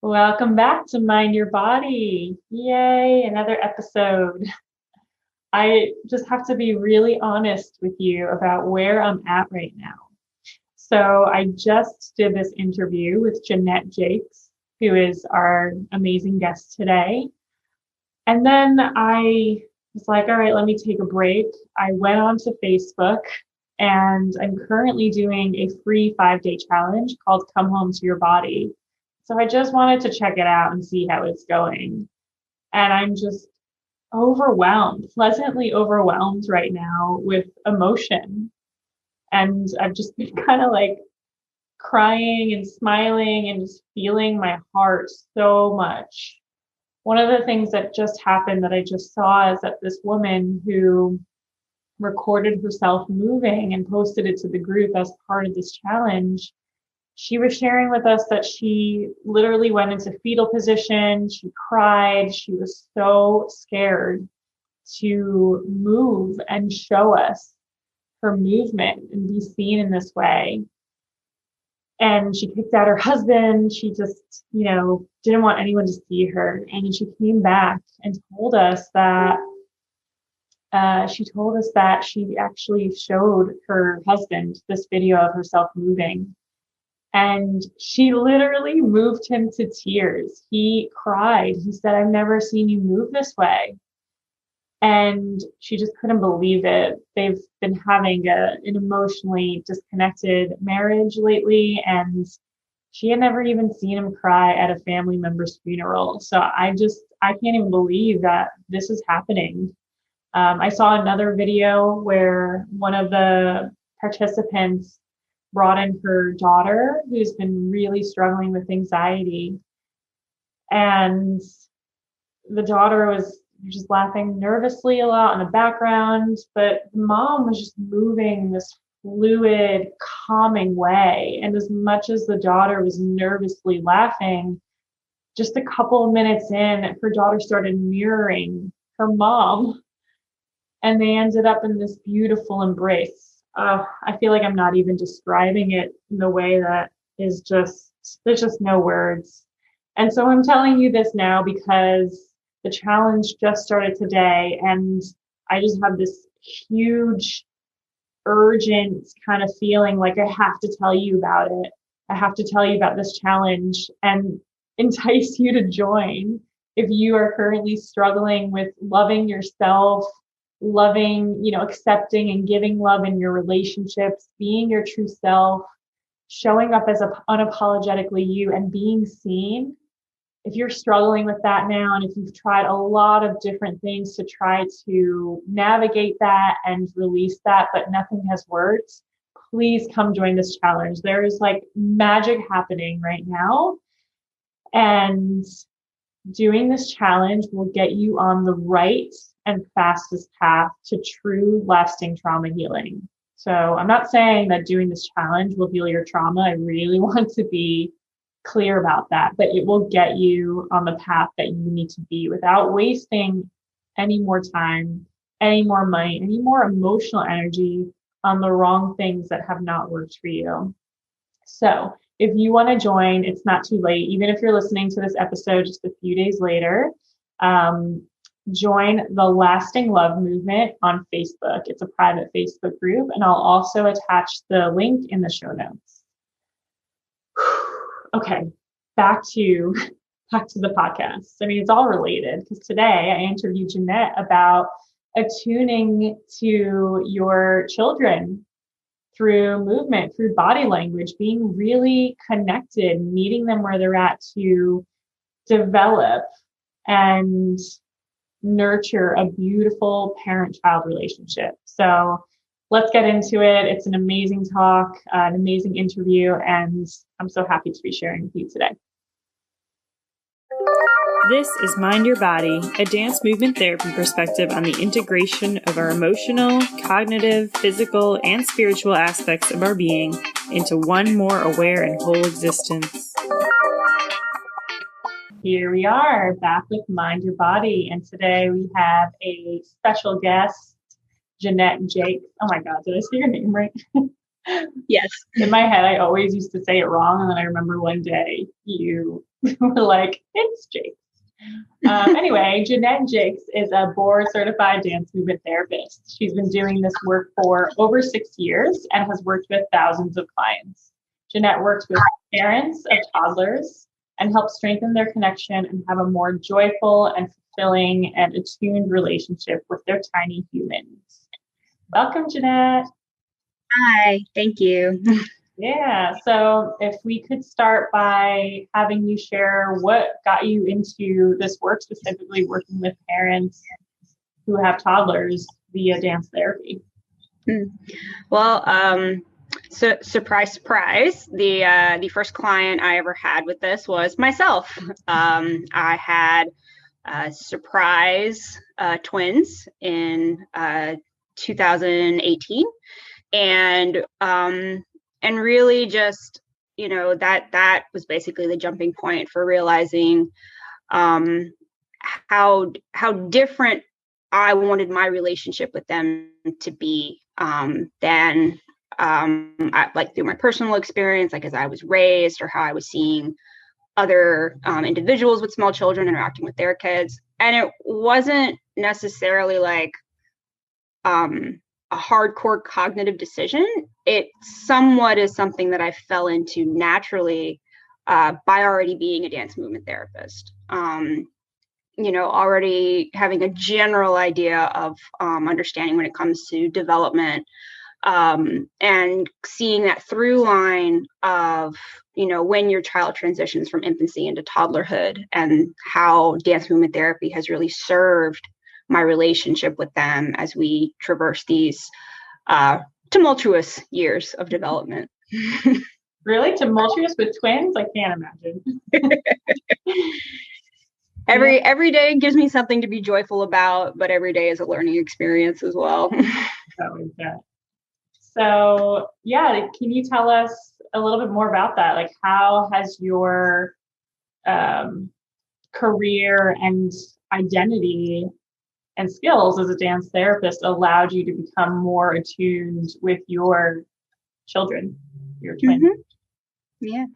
Welcome back to Mind Your Body. Yay, another episode. I just have to be really honest with you about where I'm at right now. So, I just did this interview with Jeanette Jacques, who is our amazing guest today. And then I was like, all right, let me take a break. I went onto Facebook and I'm currently doing a free 5-day challenge called Come Home to Your Body. So I just wanted to check it out and see how it's going. And I'm just overwhelmed, pleasantly overwhelmed right now with emotion. And I've just been kind of like crying and smiling and just feeling my heart so much. One of the things that just happened that I just saw is that this woman who recorded herself moving and posted it to the group as part of this challenge, she was sharing with us that she literally went into fetal position. She cried. She was so scared to move and show us her movement and be seen in this way. And she kicked out her husband. She just, didn't want anyone to see her. And then she came back and told us that she actually showed her husband this video of herself moving. And she literally moved him to tears. He cried. He said, I've never seen you move this way. And she just couldn't believe it. They've been having an emotionally disconnected marriage lately, and she had never even seen him cry at a family member's funeral. So I can't even believe that this is happening. I saw another video where one of the participants brought in her daughter who's been really struggling with anxiety. And the daughter was just laughing nervously a lot in the background, but the mom was just moving this fluid, calming way. And as much as the daughter was nervously laughing, just a couple of minutes in, her daughter started mirroring her mom, and they ended up in this beautiful embrace. I feel like I'm not even describing it in the way that is just, there's just no words. And so I'm telling you this now because the challenge just started today, and I just have this huge, urgent kind of feeling like I have to tell you about it. I have to tell you about this challenge and entice you to join if you are currently struggling with loving yourself, loving, accepting and giving love in your relationships, being your true self, showing up as unapologetically you and being seen. If you're struggling with that now, and if you've tried a lot of different things to try to navigate that and release that, but nothing has worked, please come join this challenge. There is like magic happening right now. And doing this challenge will get you on the right and fastest path to true lasting trauma healing. So I'm not saying that doing this challenge will heal your trauma. I really want to be clear about that, but it will get you on the path that you need to be without wasting any more time, any more money, any more emotional energy on the wrong things that have not worked for you. So if you want to join, it's not too late. Even if you're listening to this episode just a few days later, join the Lasting Love Movement on Facebook. It's a private Facebook group, and I'll also attach the link in the show notes. Okay, back to the podcast. I mean, it's all related because today I interviewed Jeanette about attuning to your children through movement, through body language, being really connected, meeting them where they're at to develop and nurture a beautiful parent-child relationship. So let's get into it. It's an amazing talk, an amazing interview, and I'm so happy to be sharing with you today. This is Mind Your Body, a dance movement therapy perspective on the integration of our emotional, cognitive, physical, and spiritual aspects of our being into one more aware and whole existence. Here we are, back with Mind Your Body, and today we have a special guest, Jeanette Jacques. Oh my God, did I say your name right? Yes. In my head, I always used to say it wrong, and then I remember one day you We're like, it's Jake. Anyway, Jeanette Jacques is a board certified dance movement therapist. She's been doing this work for over 6 years and has worked with thousands of clients. Jeanette works with parents of toddlers and helps strengthen their connection and have a more joyful and fulfilling and attuned relationship with their tiny humans. Welcome, Jeanette. Hi, thank you. Yeah, so if we could start by having you share what got you into this work, specifically working with parents who have toddlers via dance therapy. Well, so surprise, surprise, the first client I ever had with this was myself. I had surprise twins in 2018, and really just, that was basically the jumping point for realizing how different I wanted my relationship with them to be than like through my personal experience, like as I was raised or how I was seeing other individuals with small children interacting with their kids. And it wasn't necessarily like a hardcore cognitive decision. It somewhat is something that I fell into naturally by already being a dance movement therapist. Already having a general idea of understanding when it comes to development, and seeing that through line of, when your child transitions from infancy into toddlerhood and how dance movement therapy has really served my relationship with them as we traverse these tumultuous years of development. Really? Tumultuous with twins? I can't imagine. Every day gives me something to be joyful about, but every day is a learning experience as well. So, yeah, can you tell us a little bit more about that? Like, how has your career and identity and skills as a dance therapist allowed you to become more attuned with your children, your twins? Mm-hmm.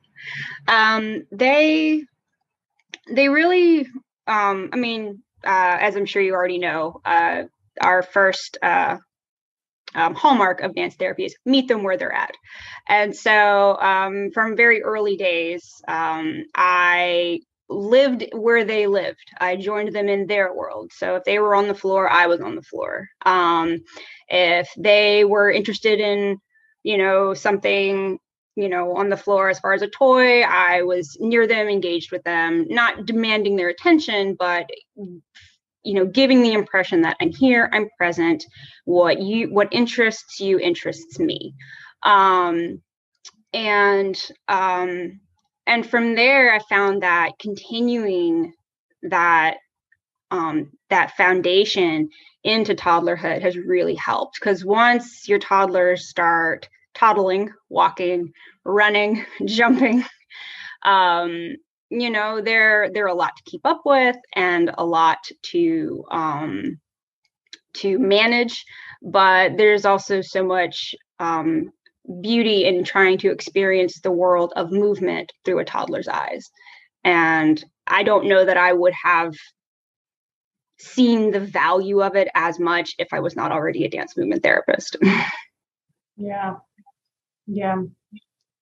Yeah. They really, as I'm sure you already know, our first hallmark of dance therapy is meet them where they're at. And so from very early days, I lived where they lived. I joined them in their world. So if they were on the floor, I was on the floor. If they were interested in, something, on the floor as far as a toy, I was near them, engaged with them, not demanding their attention, but giving the impression that I'm here, I'm present. What interests you interests me. And from there, I found that continuing that foundation into toddlerhood has really helped, because once your toddlers start toddling, walking, running, jumping, they're a lot to keep up with and a lot to manage. But there's also so much beauty in trying to experience the world of movement through a toddler's eyes. And I don't know that I would have seen the value of it as much if I was not already a dance movement therapist. Yeah.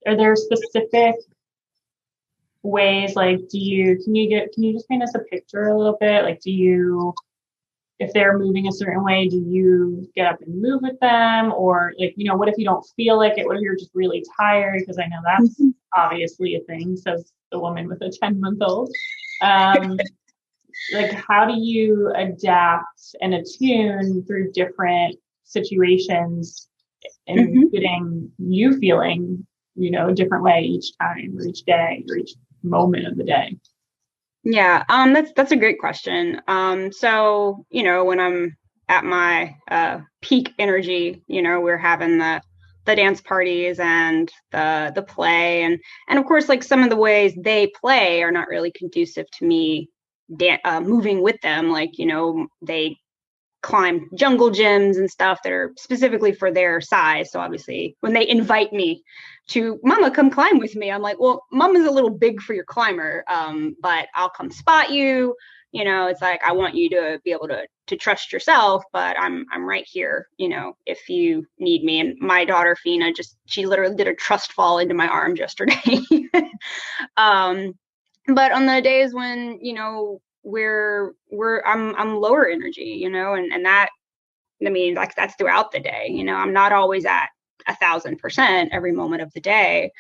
Are there specific ways, like, can you just paint us a picture a little bit? Like, if they're moving a certain way, do you get up and move with them? Or like, what if you don't feel like it? What if you're just really tired? Because I know that's obviously a thing, says the woman with a 10-month-old. Like, how do you adapt and attune through different situations, including you feeling, a different way each time or each day or each moment of the day? Yeah, that's a great question. So, when I'm at my peak energy, we're having the dance parties and the play, and of course, like, some of the ways they play are not really conducive to me moving with them. Like, they climb jungle gyms and stuff that are specifically for their size. So obviously when they invite me to, Mama, come climb with me, I'm like, well, Mama's a little big for your climber, but I'll come spot you. You know, it's like, I want you to be able to trust yourself, but I'm right here, you know, if you need me. And my daughter, Fina, she literally did a trust fall into my arms yesterday. But on the days when, you know, I'm lower energy, you know, and that, I mean, like that's throughout the day, you know, I'm not always at 1,000% every moment of the day.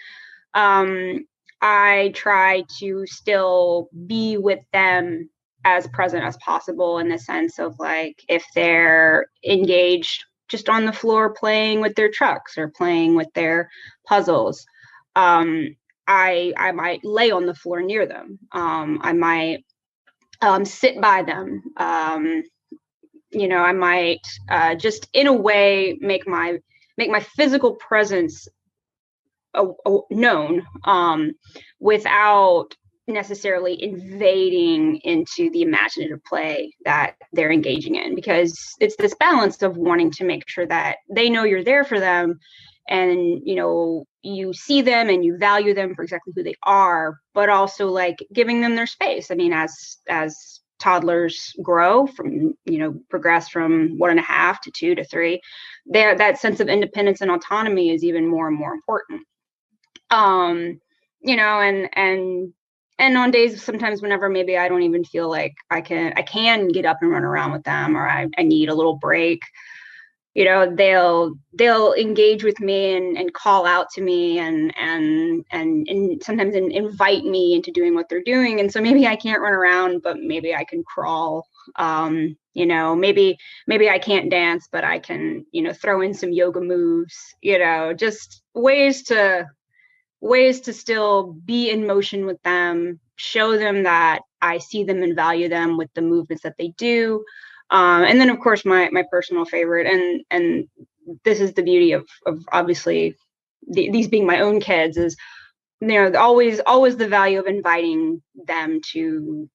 I try to still be with them as present as possible, in the sense of like, if they're engaged just on the floor playing with their trucks or playing with their puzzles, I might lay on the floor near them. I might sit by them. You know, I might just in a way make my physical presence known, without necessarily invading into the imaginative play that they're engaging in, because it's this balance of wanting to make sure that they know you're there for them, and you know, you see them and you value them for exactly who they are, but also like giving them their space. I mean, as toddlers grow from, you know, progress from 1.5 to 2 to 3, that sense of independence and autonomy is even more and more important. You know, and on days sometimes whenever maybe I don't even feel like I can get up and run around with them, or I need a little break, you know, they'll engage with me and call out to me and sometimes invite me into doing what they're doing. And so maybe I can't run around, but maybe I can crawl. You know, maybe I can't dance, but I can, you know, throw in some yoga moves, you know, just ways to still be in motion with them, show them that I see them and value them with the movements that they do. And then of course my personal favorite, and this is the beauty of obviously these being my own kids, is, you know, always the value of inviting them to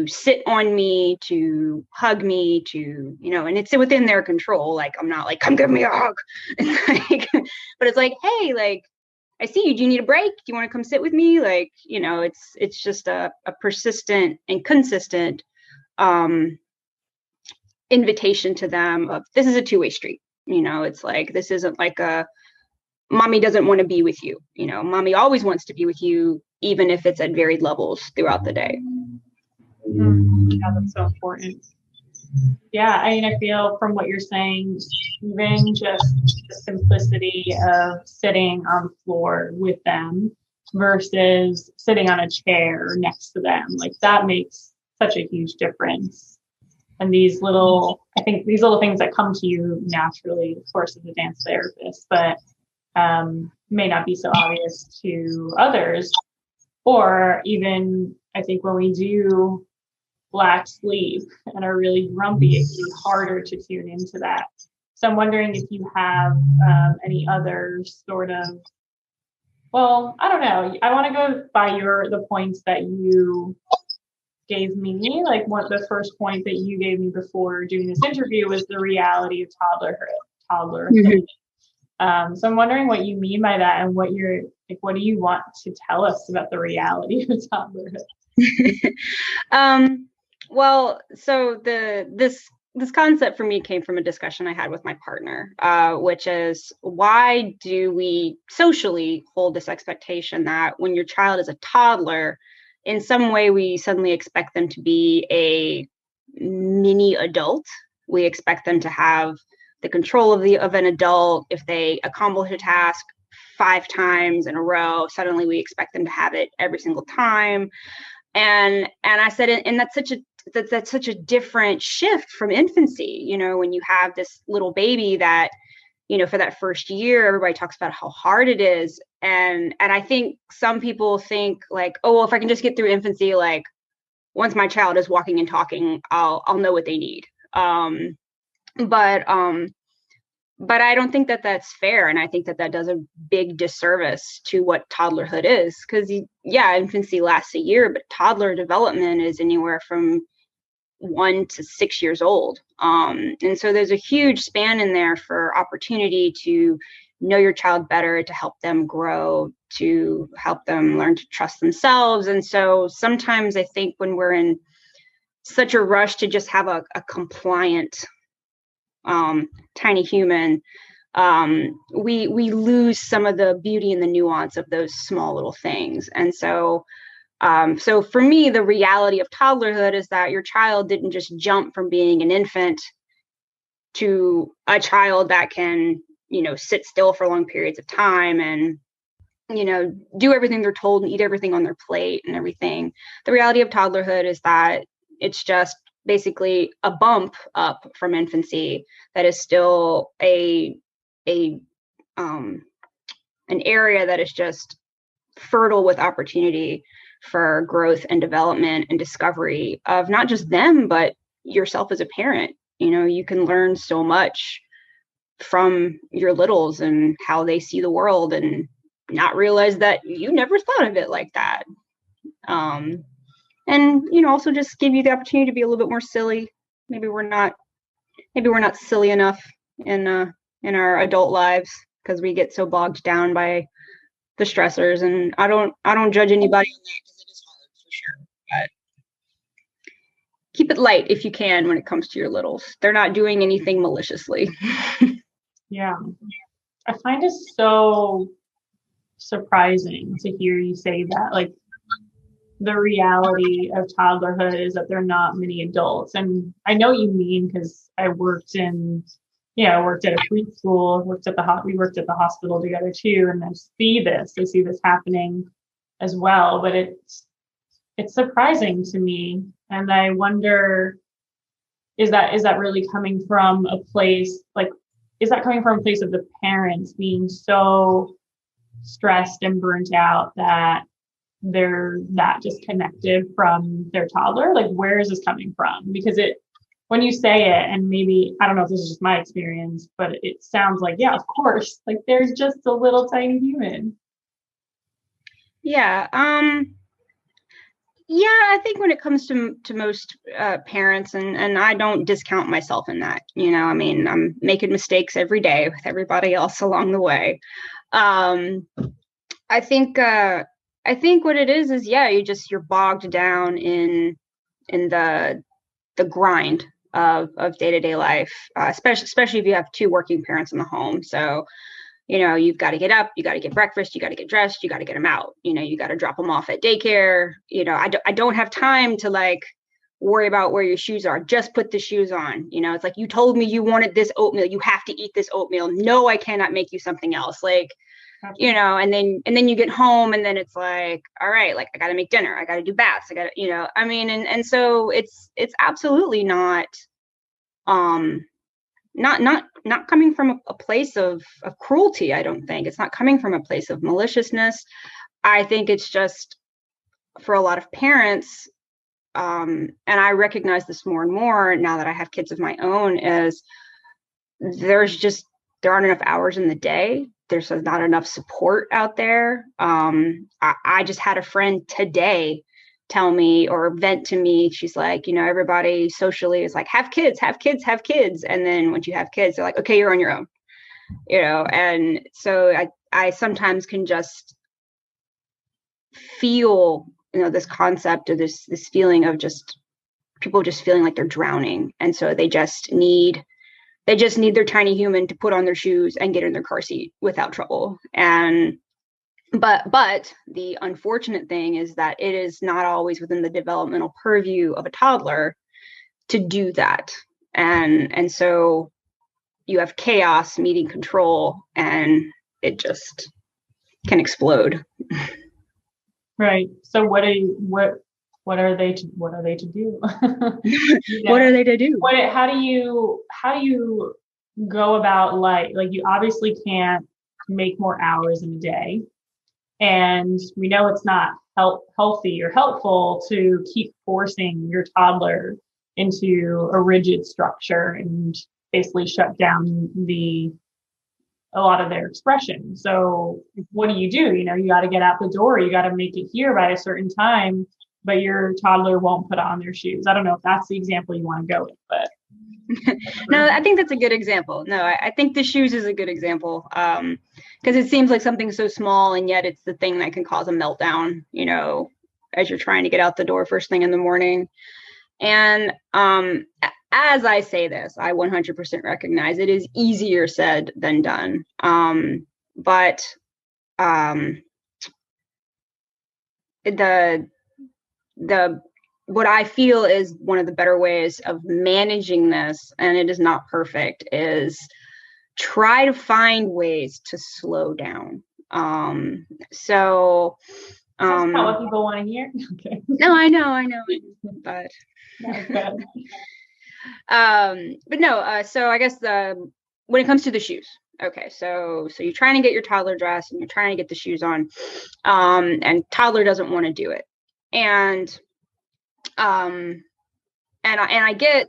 sit on me, to hug me, to, you know, and it's within their control. Like, I'm not like, come give me a hug. Like, but it's like, hey, like, I see you. Do you need a break? Do you want to come sit with me? Like, you know, it's just a persistent and consistent invitation to them of, this is a two-way street. You know, it's like, this isn't like a mommy doesn't want to be with you. You know, mommy always wants to be with you, even if it's at varied levels throughout the day. Yeah, that's so important. Yeah, I mean, I feel from what you're saying, even just the simplicity of sitting on the floor with them versus sitting on a chair next to them, like that makes such a huge difference. And I think these little things that come to you naturally, of course, as a dance therapist, but may not be so obvious to others. Or even, I think when we do lack sleep and are really grumpy, it can be harder to tune into that. So I'm wondering if you have any other sort of, well, I don't know. I want to go by the points that you gave me. Like, what the first point that you gave me before doing this interview was the reality of toddlerhood. Mm-hmm. So I'm wondering what you mean by that, and what do you want to tell us about the reality of toddlerhood? Well, so this concept for me came from a discussion I had with my partner, which is, why do we socially hold this expectation that when your child is a toddler, in some way we suddenly expect them to be a mini adult? We expect them to have the control of an adult. If they accomplish a task 5 times in a row, suddenly we expect them to have it every single time. And I said, and that's such a different shift from infancy. You know, when you have this little baby that, you know, for that first year, everybody talks about how hard it is. And I think some people think like, oh, well, if I can just get through infancy, like once my child is walking and talking, I'll know what they need. But I don't think that that's fair. And I think that does a big disservice to what toddlerhood is. Because, yeah, infancy lasts a year, but toddler development is anywhere from 1 to 6 years old. And so there's a huge span in there for opportunity to know your child better, to help them grow, to help them learn to trust themselves. And so sometimes I think when we're in such a rush to just have a compliant tiny human, we lose some of the beauty and the nuance of those small little things. And so so for me, the reality of toddlerhood is that your child didn't just jump from being an infant to a child that can, sit still for long periods of time and, do everything they're told and eat everything on their plate and everything. The reality of toddlerhood is that it's just basically a bump up from infancy that is still an area that is just fertile with opportunity for growth and development and discovery of not just them, but yourself as a parent. You can learn so much from your littles and how they see the world and not realize that you never thought of it like that. And also just give you the opportunity to be a little bit more silly. Maybe we're not silly enough in our adult lives because we get so bogged down by the stressors. And I don't judge anybody on that because it is hard for sure. But keep it light if you can when it comes to your littles. They're not doing anything maliciously. Yeah. I find it so surprising to hear you say that. Like, the reality of toddlerhood is that there are not many adults. And I know what you mean because I worked at a preschool, we worked at the hospital together too. And I see this happening as well, but it's surprising to me. And I wonder, is that really coming from a place, like, is that coming from a place of the parents being so stressed and burnt out that they're that disconnected from their toddler? Like, where is this coming from? Because when you say it, and maybe, I don't know if this is just my experience, but it sounds like, yeah, of course, like there's just a little tiny human. Yeah. I think when it comes to most parents, and I don't discount myself in that, I'm making mistakes every day with everybody else along the way. I think what it is you're bogged down in the grind of day-to-day life, especially if you have two working parents in the home. So, you've got to get up, you got to get breakfast, you got to get dressed, you got to get them out, you got to drop them off at daycare. I don't have time to like worry about where your shoes are. Just put the shoes on. It's like, you told me you wanted this oatmeal. You have to eat this oatmeal. No, I cannot make you something else. Like, and then you get home and then it's like, all right, like I got to make dinner. I got to do baths. I got to, and so it's absolutely not coming from a place of cruelty. I don't think it's not coming from a place of maliciousness. I think it's just for a lot of parents, and I recognize this more and more now that I have kids of my own, is there aren't enough hours in the day. There's not enough support out there. I just had a friend today tell me or vent to me. She's like, everybody socially is like, have kids. And then once you have kids, they're like, okay, you're on your own, and so I sometimes can just feel, this concept of this feeling of just people just feeling like they're drowning. And so they just need their tiny human to put on their shoes and get in their car seat without trouble. And But the unfortunate thing is that it is not always within the developmental purview of a toddler to do that. And so you have chaos meeting control, and it just can explode. Right. So what are they to do? What are they to do? How do you go about life? Like, you obviously can't make more hours in a day. And we know it's not healthy or helpful to keep forcing your toddler into a rigid structure and basically shut down a lot of their expression. So what do? You got to get out the door. You got to make it here by a certain time. but your toddler won't put on their shoes. I don't know if that's the example you want to go with, but. No, I think that's a good example. No, I think the shoes is a good example, because it seems like something so small, and yet it's the thing that can cause a meltdown, as you're trying to get out the door first thing in the morning. And as I say this, I 100% recognize it is easier said than done. But the what I feel is one of the better ways of managing this, and it is not perfect, is try to find ways to slow down. That's not what people want to hear. Okay. No, I know, but but no. So I guess when it comes to the shoes, okay. So you're trying to get your toddler dressed and you're trying to get the shoes on, and toddler doesn't want to do it, and I get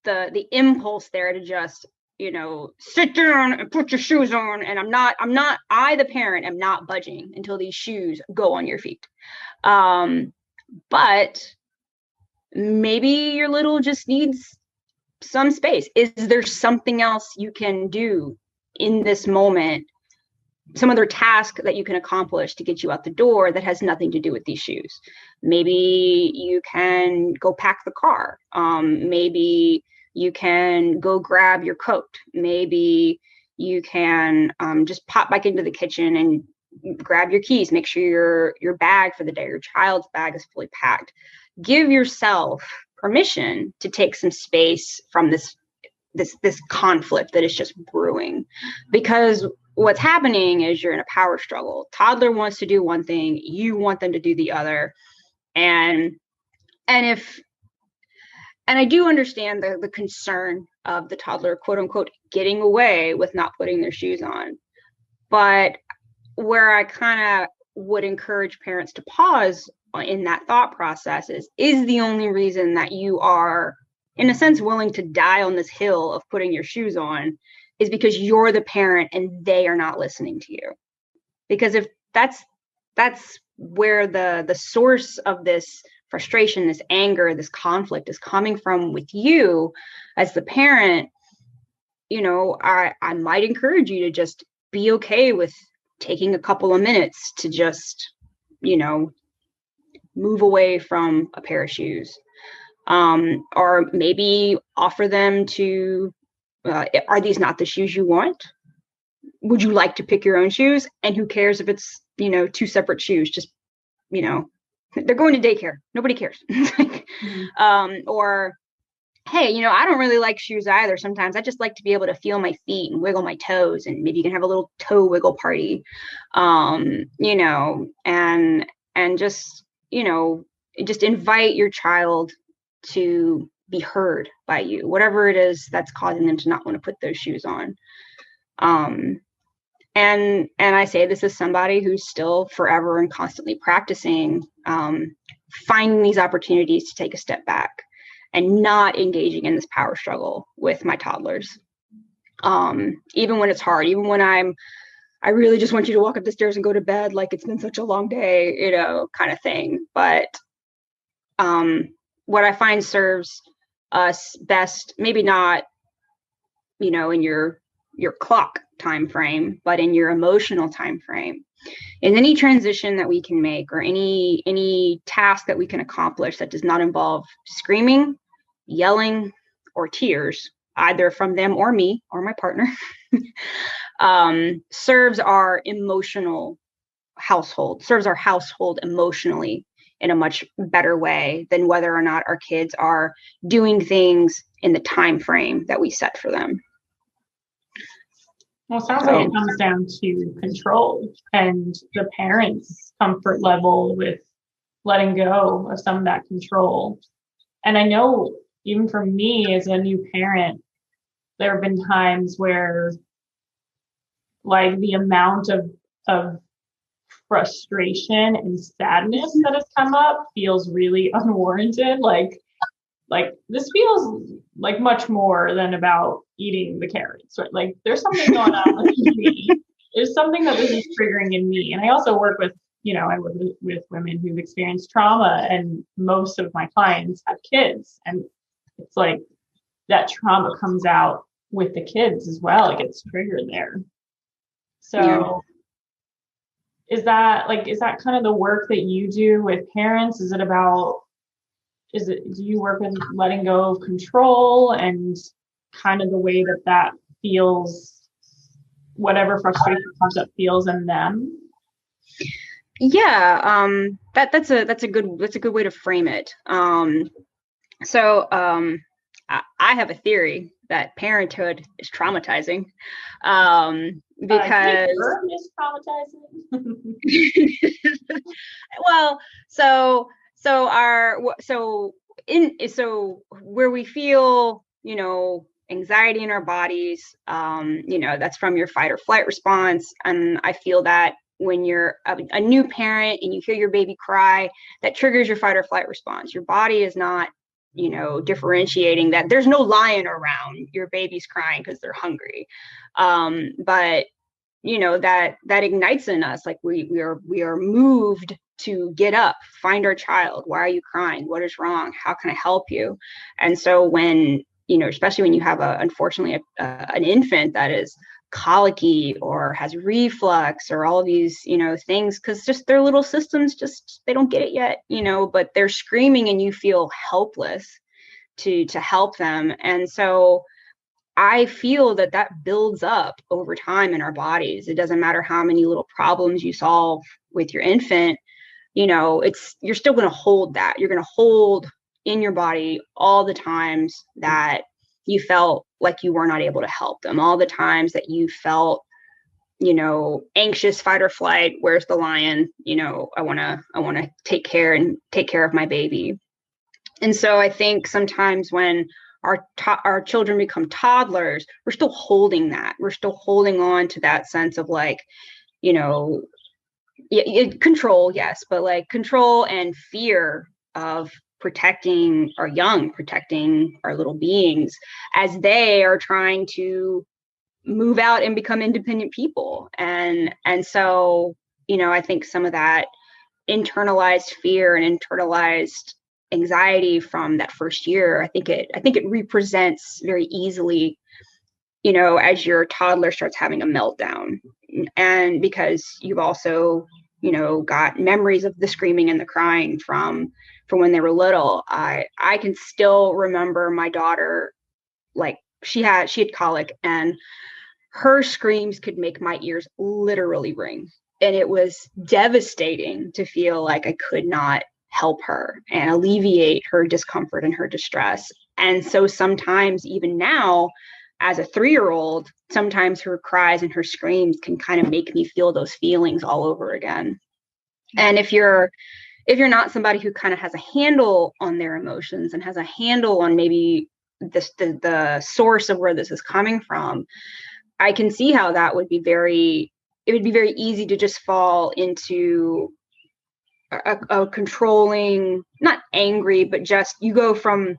the impulse there to just, sit down and put your shoes on. And I, the parent, am not budging until these shoes go on your feet. But maybe your little just needs some space. Is there something else you can do in this moment? Some other task that you can accomplish to get you out the door that has nothing to do with these shoes. Maybe you can go pack the car. Maybe you can go grab your coat. Maybe you can just pop back into the kitchen and grab your keys. Make sure your bag for the day, your child's bag, is fully packed. Give yourself permission to take some space from this conflict that is just brewing, because what's happening is you're in a power struggle. Toddler wants to do one thing, you want them to do the other. And I do understand the concern of the toddler, quote unquote, getting away with not putting their shoes on. But where I kind of would encourage parents to pause in that thought process is the only reason that you are, in a sense, willing to die on this hill of putting your shoes on is because you're the parent and they are not listening to you. Because if that's where the source of this frustration, this anger, this conflict is coming from with you as the parent, I might encourage you to just be okay with taking a couple of minutes to just, move away from a pair of shoes. Or maybe offer them to, are these not the shoes you want? Would you like to pick your own shoes? And who cares if it's, two separate shoes? Just, they're going to daycare. Nobody cares. Or, hey, I don't really like shoes either. Sometimes I just like to be able to feel my feet and wiggle my toes, and maybe you can have a little toe wiggle party, and just, just invite your child to be heard by you, whatever it is that's causing them to not want to put those shoes on. And I say this as somebody who's still forever and constantly practicing, finding these opportunities to take a step back and not engaging in this power struggle with my toddlers. Even when it's hard, even when I really just want you to walk up the stairs and go to bed, like it's been such a long day, kind of thing. But what I find serves us best, maybe not, in your clock time frame, but in your emotional time frame, in any transition that we can make, or any task that we can accomplish that does not involve screaming, yelling, or tears, either from them or me or my partner, serves our household emotionally in a much better way than whether or not our kids are doing things in the time frame that we set for them. Well, it sounds like it comes down to control and the parents' comfort level with letting go of some of that control. And I know even for me as a new parent, there have been times where like the amount of frustration and sadness that has come up feels really unwarranted. Like this feels like much more than about eating the carrots, right? Like there's something going on with me. There's something that this is triggering in me. And I also work with I work with women who've experienced trauma, and most of my clients have kids, and it's like that trauma comes out with the kids as well. It gets triggered there. So is that kind of the work that you do with parents? Do you work with letting go of control and kind of the way that feels, whatever frustration comes up feels in them? Yeah, that's a good way to frame it. I have a theory that parenthood is traumatizing, because is traumatizing. well, so where we feel, anxiety in our bodies, that's from your fight or flight response. And I feel that when you're a new parent and you hear your baby cry, that triggers your fight or flight response. Your body is not, differentiating that there's no lion around, your baby's crying because they're hungry. But that ignites in us, like we are moved to get up, find our child. Why are you crying? What is wrong? How can I help you? And so when, especially when you have unfortunately an infant that is colicky or has reflux or all of these, things, because just their little systems, they don't get it yet, but they're screaming and you feel helpless to help them. And so I feel that builds up over time in our bodies. It doesn't matter how many little problems you solve with your infant, you're still going to hold that. You're going to hold in your body all the times that you felt like you were not able to help them, all the times that you felt, anxious, fight or flight. Where's the lion? I want to take care of my baby. And so I think sometimes when our children become toddlers, we're still holding that. We're still holding on to that sense of control, yes, but like control and fear of protecting our young, protecting our little beings as they are trying to move out and become independent people. And so, I think some of that internalized fear and internalized anxiety from that first year, I think it represents very easily, as your toddler starts having a meltdown. And because you've also, got memories of the screaming and the crying from when they were little. I can still remember my daughter, like she had colic, and her screams could make my ears literally ring. And it was devastating to feel like I could not help her and alleviate her discomfort and her distress. And so sometimes, even now, as a 3-year-old, sometimes her cries and her screams can kind of make me feel those feelings all over again. And if you're not somebody who kind of has a handle on their emotions and has a handle on maybe the source of where this is coming from, I can see how it would be very easy to just fall into a controlling, not angry, but just you go from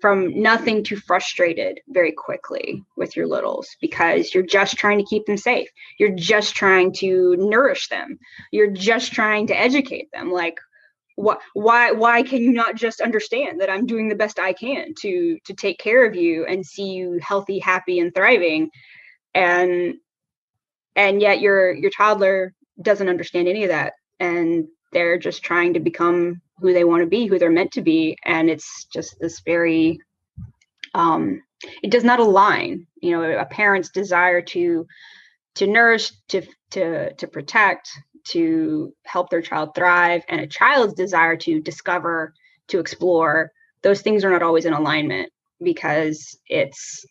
nothing to frustrated very quickly with your littles, because you're just trying to keep them safe. You're just trying to nourish them. You're just trying to educate them. Like, why can you not just understand that I'm doing the best I can to take care of you and see you healthy, happy, and thriving? And yet your toddler doesn't understand any of that. And they're just trying to become who they want to be, who they're meant to be. And it's just this very, it does not align, a parent's desire to nourish, to protect, to help their child thrive, and a child's desire to discover, to explore. Those things are not always in alignment, because it's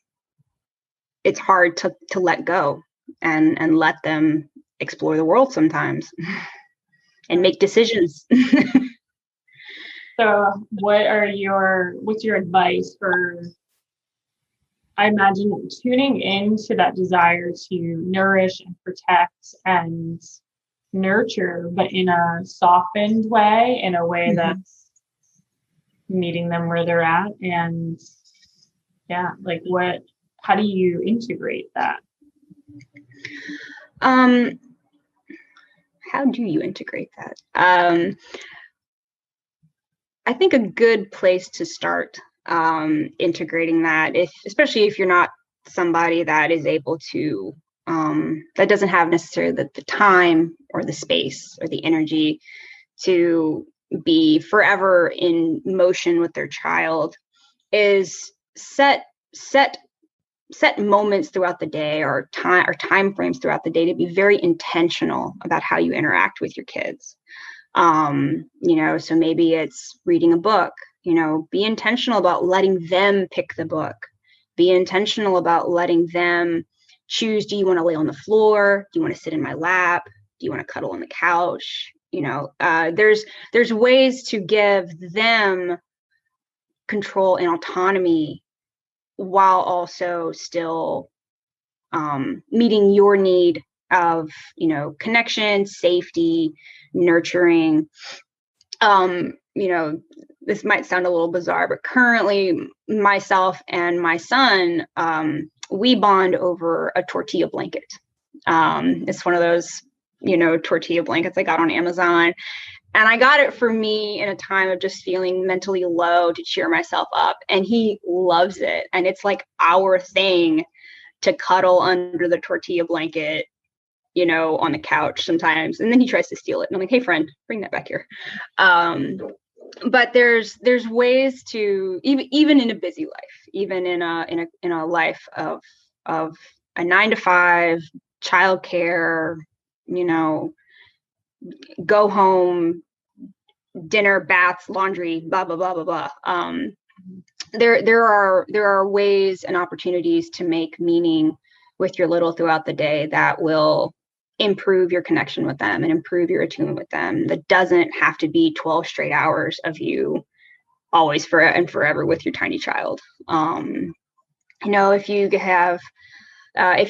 hard to let go and let them explore the world sometimes and make decisions. So what's your advice for, I imagine, tuning into that desire to nourish and protect and nurture, but in a softened way, in a way that's meeting them where they're at? And how do you integrate that? how do you integrate that? I think a good place to start integrating that, especially if you're not somebody that is able to, that doesn't have necessarily the time or the space or the energy to be forever in motion with their child, is set moments throughout the day or time frames throughout the day to be very intentional about how you interact with your kids. So maybe it's reading a book, be intentional about letting them pick the book, be intentional about letting them choose, do you want to lay on the floor? Do you want to sit in my lap? Do you want to cuddle on the couch? There's ways to give them control and autonomy while also still meeting your need of, connection, safety, nurturing. This might sound a little bizarre, but currently myself and my son, we bond over a tortilla blanket. It's one of those, tortilla blankets I got on Amazon. And I got it for me in a time of just feeling mentally low to cheer myself up. And he loves it. And it's like our thing to cuddle under the tortilla blanket, on the couch sometimes. And then he tries to steal it. And I'm like, hey, friend, bring that back here. But there's ways to, even in a busy life, even in a life of a 9-to-5 childcare, go home, dinner, baths, laundry, blah, blah, blah, blah, blah. There are ways and opportunities to make meaning with your little throughout the day that will improve your connection with them and improve your attunement with them. That doesn't have to be 12 straight hours of you always forever with your tiny child. If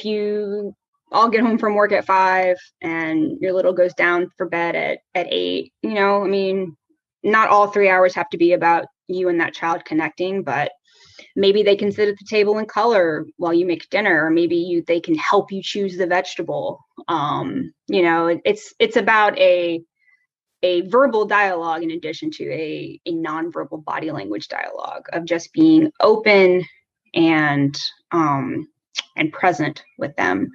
you all get home from work at 5 and your little goes down for bed at 8, not all 3 hours have to be about you and that child connecting, but maybe they can sit at the table and color while you make dinner, or maybe they can help you choose the vegetable. It's about a verbal dialogue in addition to a nonverbal body language dialogue of just being open and present with them.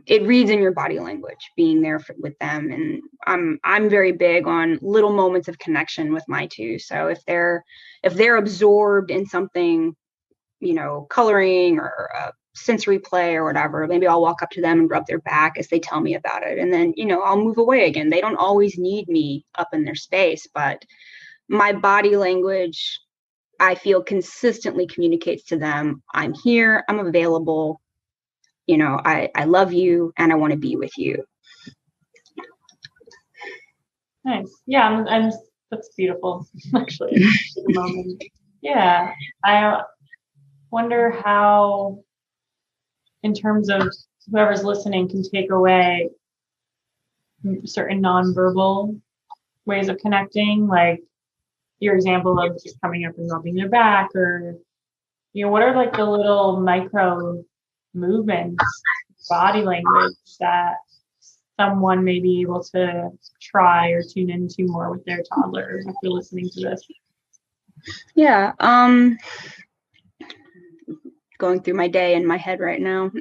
It reads in your body language, being there with them. And I'm very big on little moments of connection with my two. So if they're absorbed in something, coloring or sensory play or whatever, maybe I'll walk up to them and rub their back as they tell me about it. And then, I'll move away again. They don't always need me up in their space, but my body language, I feel, consistently communicates to them, I'm here, I'm available. I love you and I want to be with you. Nice. Yeah, that's beautiful, actually. At the moment. Yeah. I wonder how, in terms of whoever's listening, can take away certain nonverbal ways of connecting, like your example of just coming up and rubbing their back, or, what are like the little micro movements, body language that someone may be able to try or tune into more with their toddler after listening to this? Yeah. Going through my day in my head right now.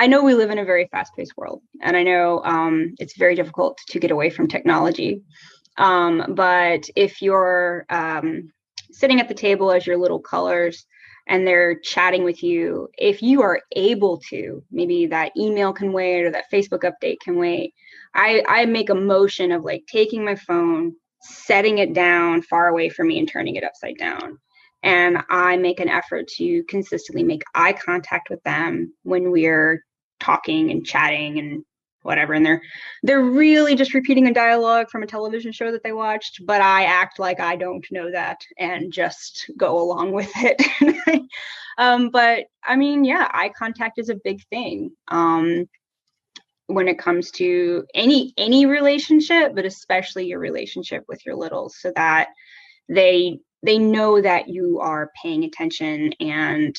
I know we live in a very fast-paced world, and I know it's very difficult to get away from technology. But if you're sitting at the table as your little colors and they're chatting with you, if you are able to, maybe that email can wait or that Facebook update can wait. I make a motion of like taking my phone, setting it down far away from me and turning it upside down. And I make an effort to consistently make eye contact with them when we're talking and chatting and whatever. And they're really just repeating a dialogue from a television show that they watched, but I act like I don't know that and just go along with it. But eye contact is a big thing. when it comes to any relationship, but especially your relationship with your littles, so that they know that you are paying attention and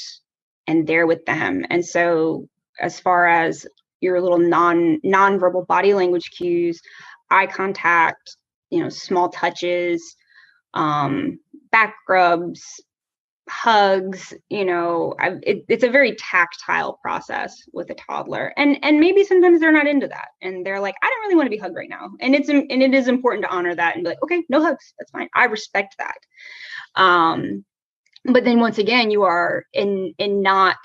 there with them. And so as far as your little nonverbal body language cues, eye contact, small touches, back rubs, hugs, it's a very tactile process with a toddler. And maybe sometimes they're not into that. And they're like, I don't really want to be hugged right now. And it is important to honor that and be like, okay, no hugs. That's fine. I respect that. But then once again, you are in not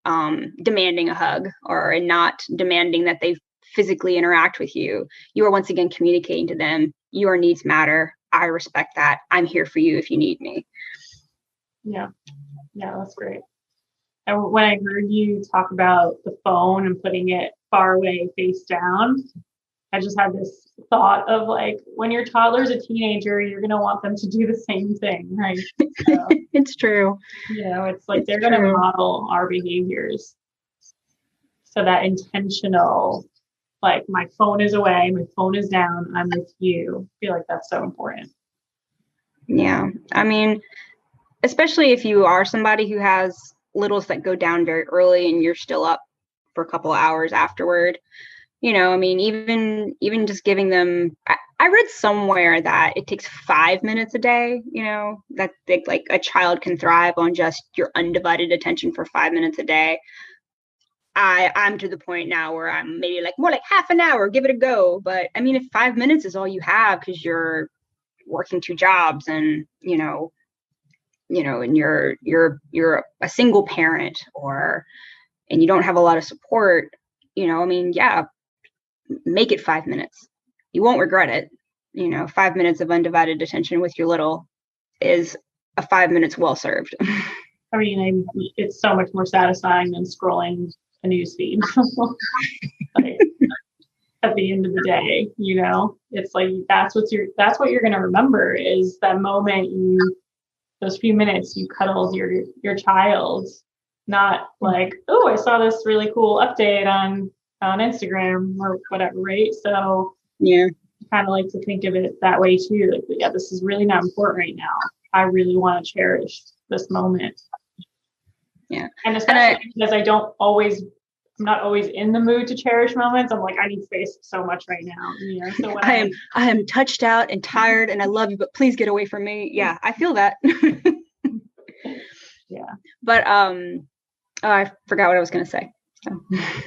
demanding a hug or in not demanding that they physically interact with you. You are once again communicating to them, your needs matter. I respect that. I'm here for you if you need me. Yeah, that's great. And when I heard you talk about the phone and putting it far away, face down, I just had this thought of like, when your toddler's a teenager, you're going to want them to do the same thing, right? So, it's true. It's like they're going to model our behaviors. So that intentional, like, my phone is away, my phone is down, I'm with you. I feel like that's so important. Yeah. I mean, especially if you are somebody who has littles that go down very early and you're still up for a couple of hours afterward, even just giving them, I read somewhere that it takes 5 minutes a day, that like a child can thrive on just your undivided attention for 5 minutes a day. I'm to the point now where I'm maybe like more like half an hour, give it a go. But I mean, if 5 minutes is all you have because you're working 2 jobs and, and you're a single parent and you don't have a lot of support, make it 5 minutes. You won't regret it. 5 minutes of undivided attention with your little is a 5 minutes well served. I mean, it's so much more satisfying than scrolling a news feed. Like, at the end of the day, it's like that's what you're going to remember is that moment those few minutes you cuddled your child, not like, oh, I saw this really cool update on Instagram or whatever, right? So yeah, I kind of like to think of it that way too. Like, yeah, this is really not important right now. I really want to cherish this moment. Yeah. And especially because I'm not always in the mood to cherish moments. I'm like, I need space so much right now. So when I am touched out and tired and I love you, but please get away from me. Yeah, I feel that. Yeah. But I forgot what I was going to say. So.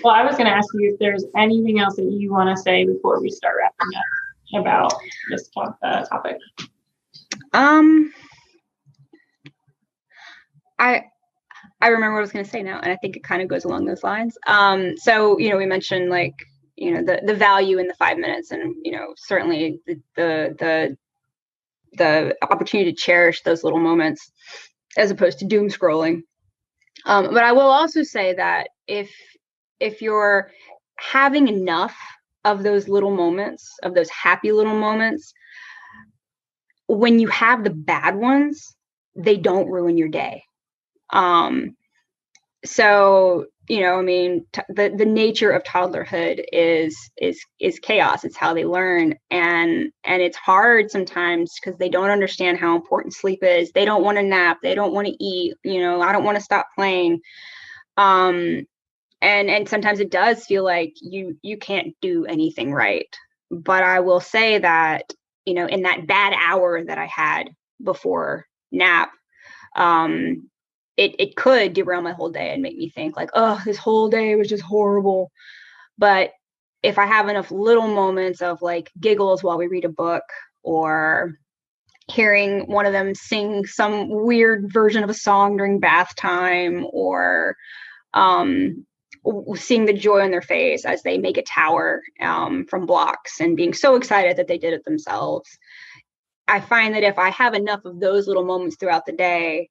Well, I was going to ask you if there's anything else that you want to say before we start wrapping up about this topic. I remember what I was going to say now, and I think it kind of goes along those lines. So, we mentioned like, the value in the 5 minutes and, certainly the opportunity to cherish those little moments as opposed to doom scrolling. But I will also say that if you're having enough of those little moments, of those happy little moments, when you have the bad ones, they don't ruin your day. So, the nature of toddlerhood is chaos. It's how they learn. And it's hard sometimes because they don't understand how important sleep is. They don't want to nap. They don't want to eat. I don't want to stop playing. And sometimes it does feel like you can't do anything right. But I will say that, in that bad hour that I had before nap, it could derail my whole day and make me think like, oh, this whole day was just horrible. But if I have enough little moments of like giggles while we read a book or hearing one of them sing some weird version of a song during bath time or seeing the joy on their face as they make a tower from blocks and being so excited that they did it themselves, I find that if I have enough of those little moments throughout the day,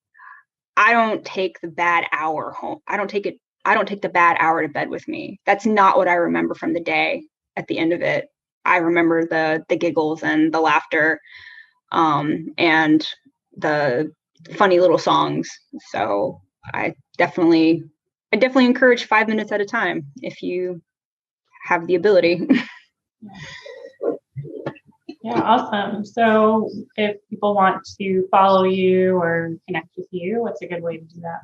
I don't take the bad hour home. I don't take the bad hour to bed with me. That's not what I remember from the day at the end of it. I remember the giggles and the laughter, and the funny little songs. So I definitely encourage 5 minutes at a time if you have the ability. Yeah, awesome. So if people want to follow you or connect with you, what's a good way to do that?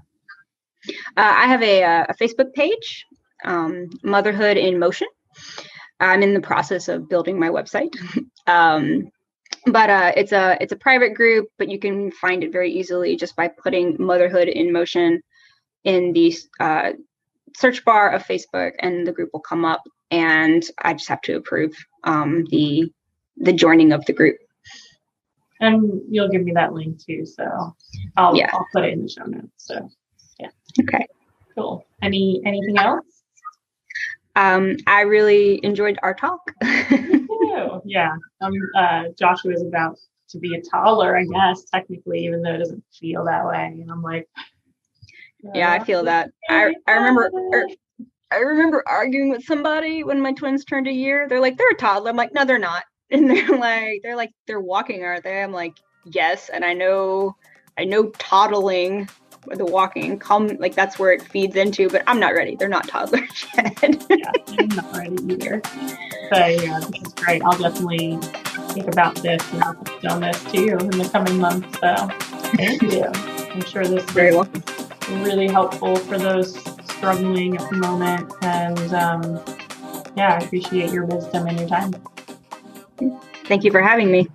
I have a Facebook page, Motherhood in Motion. I'm in the process of building my website. But it's a private group, but you can find it very easily just by putting Motherhood in Motion in the search bar of Facebook, and the group will come up, and I just have to approve the joining of the group. And you'll give me that link too, so I'll put it in the show notes. So yeah. Okay. Cool. Anything else? I really enjoyed our talk. Yeah. Joshua is about to be a toddler, I guess, technically, even though it doesn't feel that way. And I'm like, yeah, I feel that. I remember arguing with somebody when my twins turned a year. They're like, they're a toddler. I'm like, no, they're not. And they're walking, aren't they? I'm like, yes. And I know toddling, the walking, like that's where it feeds into, but I'm not ready. They're not toddlers yet. Yeah, I'm not ready either. But yeah, this is great. I'll definitely think about this and focus on this too in the coming months. So thank you. I'm sure this is very welcome. Really helpful for those struggling at the moment. And I appreciate your wisdom and your time. Thank you for having me.